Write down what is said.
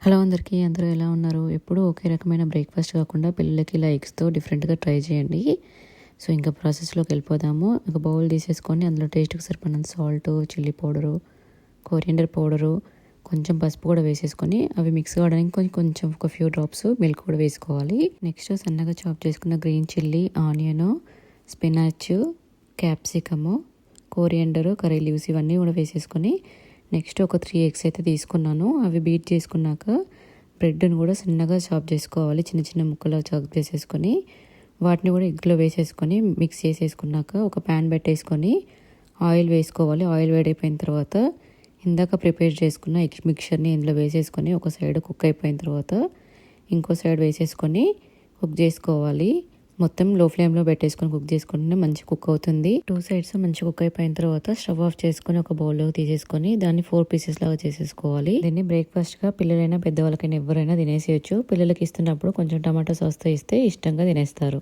Hello అందరికీ, అందరూ ఎలా ఉన్నారు? ఎప్పుడూ ఒకే రకమైన బ్రేక్ఫాస్ట్ కాకుండా పిల్లలకి ఇలా ఎగ్స్తో డిఫరెంట్గా ట్రై చేయండి. సో ఇంకా ప్రాసెస్లోకి వెళ్ళిపోదాము. ఒక బౌల్ తీసేసుకొని అందులో టేస్ట్కి సరిపడినంత salt, chilli powder, coriander powder, కొంచెం పసుపు కూడా వేసేసుకొని అవి మిక్స్ కావడానికి కొంచెం ఒక ఫ్యూ డ్రాప్స్ మిల్క్ కూడా వేసుకోవాలి. నెక్స్ట్ సన్నగా చాప్ చేసుకున్న green chilli, onion, spinach, capsicum, coriander, curry leaves ఇవన్నీ కూడా వేసేసుకొని నెక్స్ట్ ఒక 3 ఎగ్స్ అయితే తీసుకున్నాను. అవి బీట్ చేసుకున్నాక బ్రెడ్ని కూడా సన్నగా చాప్ చేసుకోవాలి. చిన్న చిన్న ముక్కలు చాప్ చేసేసుకొని వాటిని కూడా ఎగ్లో వేసేసుకొని మిక్స్ చేసేసుకున్నాక ఒక ప్యాన్ పెట్టేసుకొని ఆయిల్ వేసుకోవాలి. ఆయిల్ వేడైపోయిన తర్వాత ఇందాక ప్రిపేర్ చేసుకున్న ఎగ్ మిక్చర్ని ఇందులో వేసేసుకొని ఒక సైడ్ కుక్ అయిపోయిన తర్వాత ఇంకో సైడ్ వేసేసుకొని కుక్ చేసుకోవాలి. మొత్తం లో ఫ్లేమ్లో పెట్టేసుకొని కుక్ చేసుకుంటే మంచి కుక్ అవుతుంది. 2 సైడ్స్ మంచి కుక్ అయిపోయిన తర్వాత స్టవ్ ఆఫ్ చేసుకొని ఒక బౌల్లో తీసేసుకొని దాన్ని 4 పీసెస్ లాగా చేసేసుకోవాలి. దీన్ని బ్రేక్ఫాస్ట్గా పిల్లలైనా పెద్దవాళ్ళకైనా ఎవరైనా తినేసేయచ్చు. పిల్లలకి ఇస్తున్నప్పుడు కొంచెం టమాటా సాస్తో ఇస్తే ఇష్టంగా తినేస్తారు.